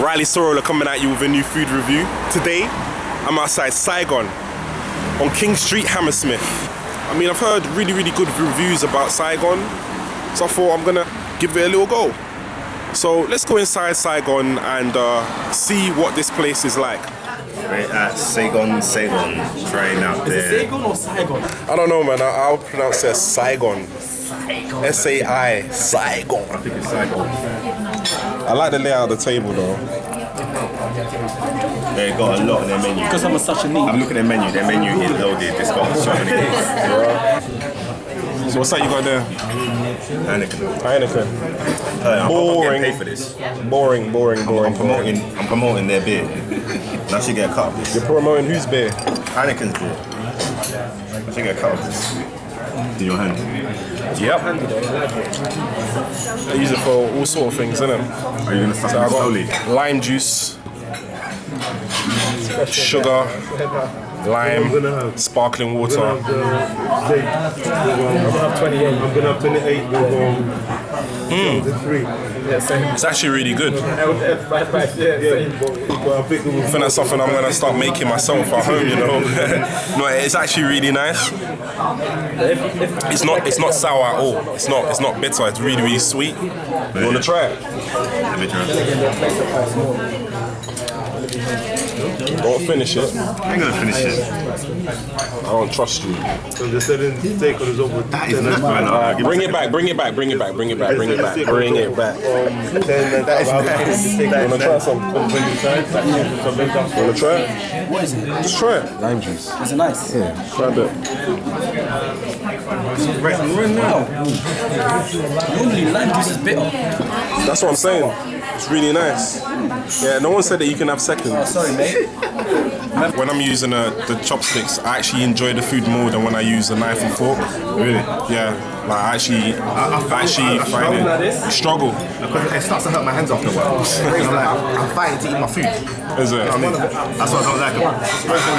Riley Serola coming at you with a new food review. Today, I'm outside Saigon on King Street, Hammersmith. I mean, I've heard really good reviews about Saigon, so I thought I'm gonna give it a little go. So let's go inside Saigon and see what this place is like. Right at Saigon Saigon, trying out there. Is it Saigon or Saigon? I don't know, man. I'll pronounce it as Saigon. S-A-I, Saigon. I think it's Saigon. I like the layout of the table though. They got a lot on their menu. Because I'm such a neat. I'm looking at their menu. Their menu is loaded. It's got so many things. So what's that you got there? Heineken. I'm Boring. getting paid for this. Boring. I'm promoting their beer. And I should get a cut of this. You're promoting whose beer? Heineken's beer. I should get a cut of this. In your hand. Yep. I use it for all sort of things, innit? Are you gonna start So I slowly? got lime juice, sugar, lime, sparkling water. I'm gonna have 28. I'm gonna have 28 with 3. It's actually really good. I think that's something I'm gonna start making myself at home, you know. No, it's actually really nice. It's not sour at all. It's not bitter. It's really sweet. You wanna try it? Let me try. Don't finish it. I ain't gonna finish it. I don't trust you. So the selling steak is over. That is nuts, man. Bring it back. That is nice. Wanna try some? Wanna try it? What is it? Just try it. Lime juice. Is it nice? Yeah. Try a bit. Normally lime juice is bitter. That's what I'm saying. It's really nice. Yeah, no one said that you can have seconds. Oh, sorry, mate. When I'm using the chopsticks, I actually enjoy the food more than when I use a knife and fork. Really? Yeah, like I actually find it struggle. Because it starts to hurt my hands after a while. I'm fighting to eat my food. Is it? That's what I don't like.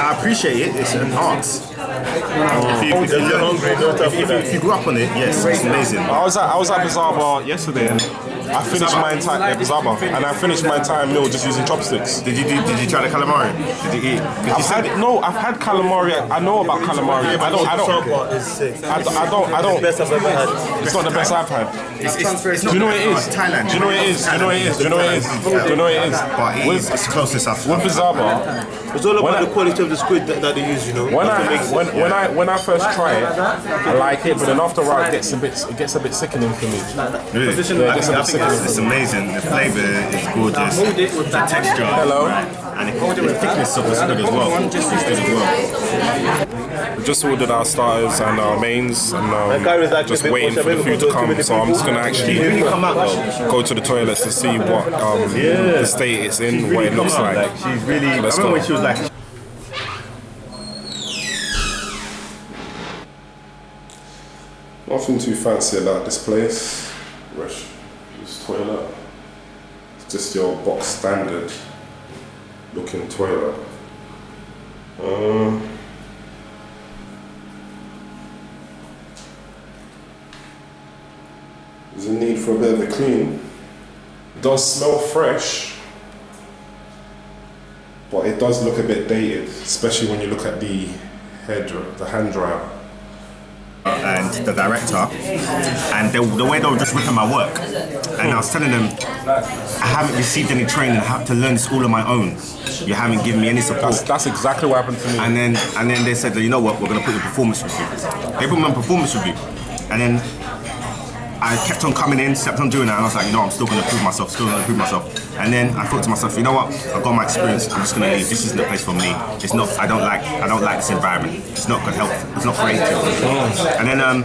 I appreciate it. It's an art. If you grew up on it, yes, it's amazing. I was at Bazaar Bar yesterday and I finished my entire meal just using chopsticks. Did you try the calamari? Did you eat? I've had calamari. I know about calamari. I don't. Best I've ever had. It's not the best I've had. Do you know what it is? Thailand. Do you know what it is? But it's the closest I've With Bazaar Bar, It's all about the quality of the squid that they use, you know. when I first try it, I like it, but then after a while it gets a bit sickening for me. Really? Yeah, I think it's amazing. The flavour is gorgeous. The texture. Hello. And the thickness of the squid as well. We just ordered our starters and our mains, and just waiting for the food to come. So I'm just gonna actually go to the toilets to see what the state it's in, what it looks like. She's really. Let's I remember go. when she was like. Nothing too fancy about this place. This toilet. It's just your box standard looking toilet. There's a need for a bit of a clean. It does smell fresh, but it does look a bit dated, especially when you look at the hand dryer. And the director, and the way they were just ripping my work. And I was telling them, I haven't received any training, I have to learn this all on my own. You haven't given me any support. That's exactly what happened to me. And then they said, you know what, we're going to put you in performance review. They put me on performance review. And then I kept on coming in, kept on doing that, and I was like, you know, I'm still going to prove myself. And then I thought to myself, you know what, I've got my experience, I'm just going to leave. This isn't the place for me. It's not, I don't like this environment. It's not good health, it's not creative. And then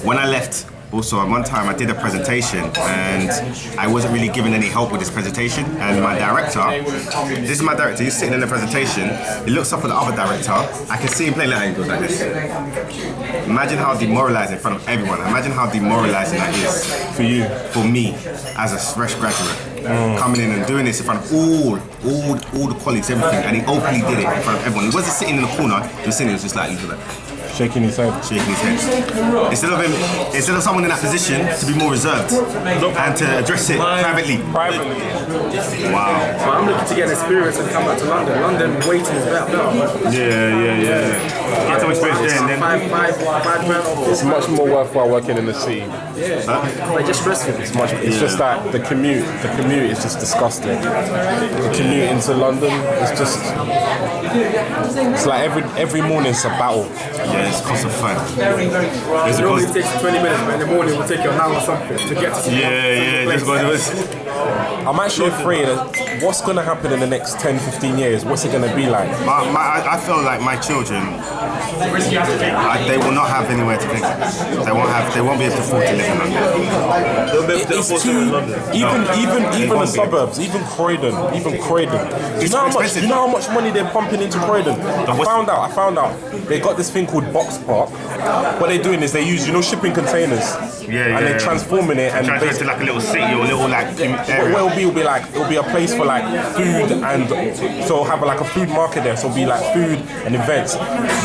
when I left, also, at one time I did a presentation and I wasn't really given any help with this presentation. And my director, this is my director, he's sitting in the presentation, he looks up at the other director, I can see him playing like, he goes like this. Imagine how demoralizing in front of everyone. Imagine how demoralizing that is for you, for me, as a fresh graduate. Coming in and doing this in front of all the colleagues, everything, and he openly did it in front of everyone. He wasn't sitting in the corner, he was sitting, he was just like, look at that. Shaking his head. Shaking his head. Instead of someone in that position to be more reserved and to address it privately. Privately. Wow. So I'm looking to get an experience and come back to London. London waiting is better. Yeah. Get some experience there and then. Five grand off. It's much more worthwhile working in the city. But just stressful. It's just that the commute is just disgusting. The commute into London is just, it's like every morning it's a battle. Yeah, it's cost of fun. It only takes 20 minutes, but in the morning it will take you an hour or something to get to see. Just go to this. I'm actually afraid of what's going to happen in the next 10, 15 years. What's it going to be like? I feel like my children, they will not have anywhere to visit. They won't be able to afford to live in London. It's too, even the suburbs, even Croydon. Do you know how much money they're pumping into Croydon? I found out. They got this thing called Box Park. What they're doing is they use, shipping containers. And they're transforming it and transform it to like a little city or a little area. What it'll be a place for like food, and so have like a food market there. So it'll be like food and events.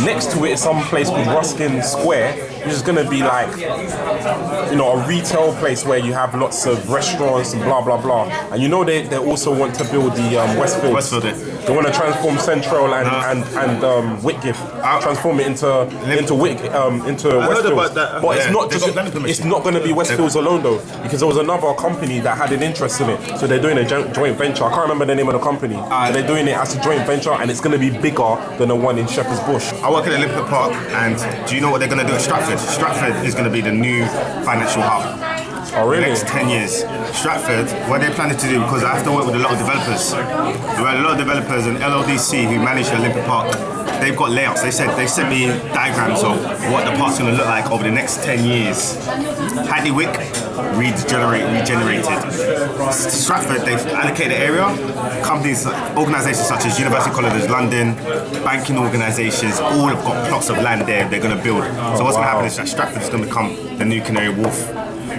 Next to it is some place called Ruskin Square, which is gonna be like, a retail place where you have lots of restaurants and blah blah blah. And they also want to build the Westfield. They want to transform Central and Whitgift, transform it into Westfield. But it's not going to be Westfields alone though, because there was another company that had an interest in it. So they're doing a joint venture. I can't remember the name of the company. But they're doing it as a joint venture, and it's going to be bigger than the one in Shepherd's Bush. I work at Olympic Park, and do you know what they're going to do at Stratford? Stratford is going to be the new financial hub. Oh really? The next 10 years. Stratford, what they're planning to do, because I have to work with a lot of developers. There are a lot of developers and LLDC who manage the Olympic Park. They've got layouts. They sent me diagrams of what the park's going to look like over the next 10 years. Hadley Wick, regenerated. Stratford, they've allocated area. Companies, organisations such as University Colleges London, banking organisations, all have got plots of land there they're going to build. So what's going to happen is that Stratford is going to become the new Canary Wharf.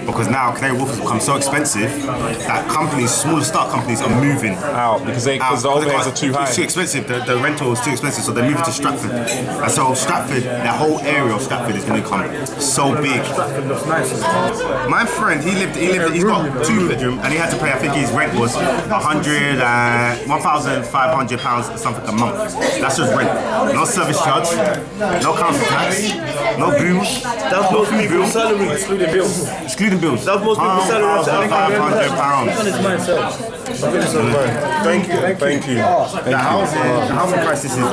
Because now Canary Wharf has become so expensive that smaller start companies are moving out because the overheads are too high. It's too expensive. The rental is too expensive, so they're moving to Stratford. And so Stratford, that whole area of Stratford is going to become so big. Stratford looks nice. My friend, he's got 2-bedroom, and he had to pay. I think his rent was £1,500 or something a month. That's just rent. No service charge, no council tax, no bills. That's most people's salary, Excluding bills. Excluding bills. That's most people's salary. £1,500. Thank you. The housing crisis is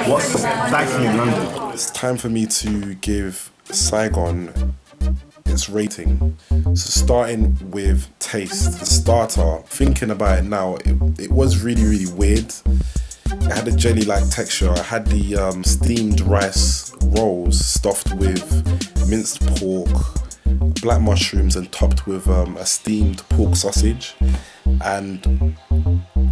what's stifling London. It's time for me to give Saigon its rating. So starting with taste, the starter, thinking about it now, it was really, really weird. It had a jelly-like texture. I had the steamed rice rolls stuffed with minced pork, black mushrooms, and topped with a steamed pork sausage. And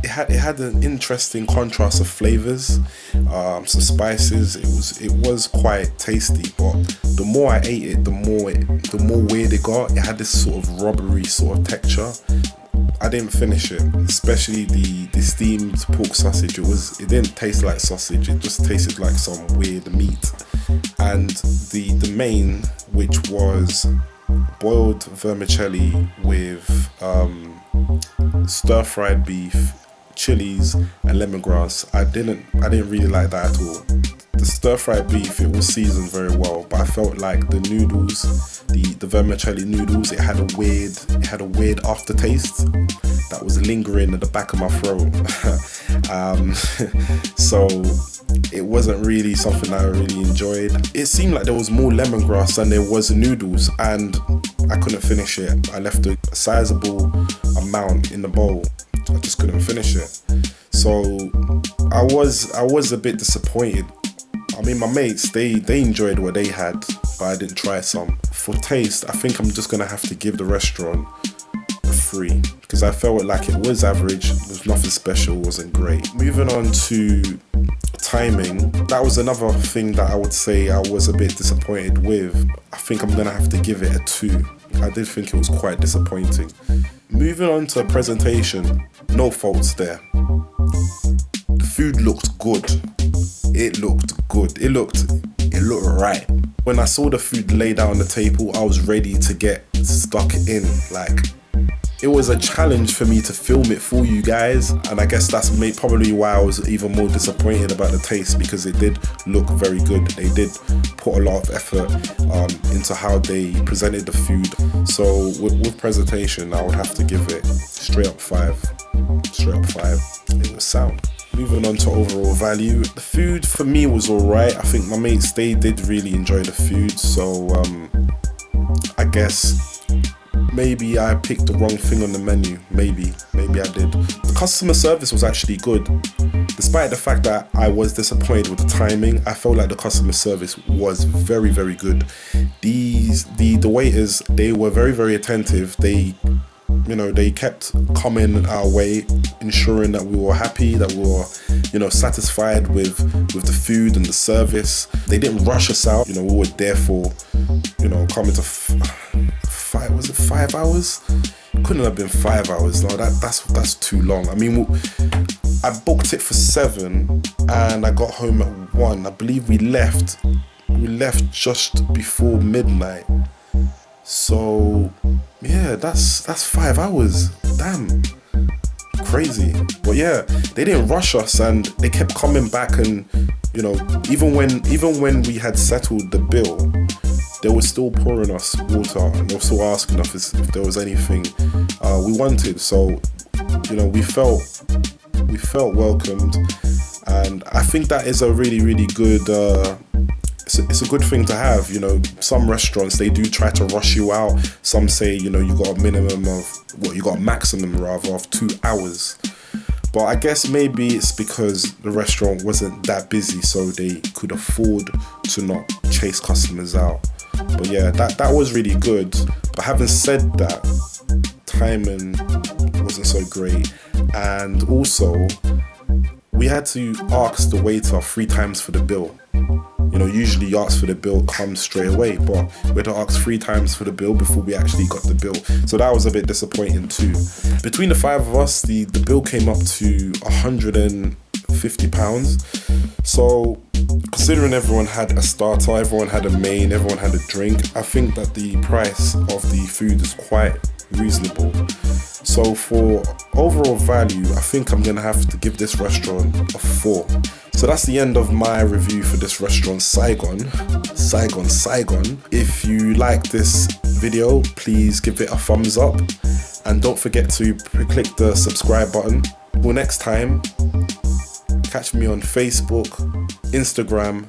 it had an interesting contrast of flavors, some spices. It was quite tasty, but the more I ate it, the more weird it got. It had this sort of rubbery sort of texture. I didn't finish it, especially the steamed pork sausage. It didn't taste like sausage. It just tasted like some weird meat. And the main, which was boiled vermicelli with stir-fried beef, chilies, and lemongrass. I didn't really like that at all. The stir-fried beef, it was seasoned very well, but I felt like the noodles, the vermicelli noodles, it had a weird aftertaste that was lingering at the back of my throat. So it wasn't really something that I really enjoyed. It seemed like there was more lemongrass than there was noodles, and I couldn't finish it. I left a sizable amount in the bowl. I just couldn't finish it. So I was a bit disappointed. I mean, my mates, they enjoyed what they had, but I didn't try some. For taste, I think I'm just gonna have to give the restaurant a 3, because I felt like it was average. There was nothing special, wasn't great. Moving on to timing, that was another thing that I would say I was a bit disappointed with. I think I'm gonna have to give it a 2. I did think it was quite disappointing. Moving on to presentation, no faults there. The food looked good. It looked good. It it looked right. When I saw the food laid out on the table, I was ready to get stuck in. Like, it was a challenge for me to film it for you guys, and I guess that's probably why I was even more disappointed about the taste, because it did look very good. They did put a lot of effort into how they presented the food. So with presentation, I would have to give it straight up 5. Straight up 5. It was sound. Moving on to overall value, the food for me was alright. I think my mates, they did really enjoy the food, so I guess maybe I picked the wrong thing on the menu. Maybe I did. The customer service was actually good. Despite the fact that I was disappointed with the timing, I felt like the customer service was very, very good. The waiters, they were very, very attentive. They kept coming our way, ensuring that we were happy, that we were, satisfied with the food and the service. They didn't rush us out. We were there for, coming to 5 hours? Couldn't have been 5 hours. No, that's too long. I mean, I booked it for 7 and I got home at 1. I believe we left just before midnight. So yeah, that's 5 hours. Damn, crazy. But yeah, they didn't rush us and they kept coming back, and even when we had settled the bill, they were still pouring us water and they were still asking us if there was anything we wanted. So we felt welcomed, and I think that is a really, really good. It's a good thing to have. Some restaurants, they do try to rush you out. Some say you got a maximum of 2 hours. But I guess maybe it's because the restaurant wasn't that busy, so they could afford to not chase customers out. But yeah, that was really good. But having said that, timing wasn't so great, and also we had to ask the waiter 3 times for the bill. Usually you ask for the bill, comes straight away, but we had to ask 3 times for the bill before we actually got the bill. So that was a bit disappointing too. Between the 5 of us, the bill came up to £150. So considering everyone had a starter, everyone had a main, everyone had a drink, I think that the price of the food is quite reasonable. So for overall value, I think I'm gonna have to give this restaurant a 4. So that's the end of my review for this restaurant, Saigon Saigon. If you like this video, please give it a thumbs up, and don't forget to click the subscribe button. Till next time, catch me on Facebook, Instagram,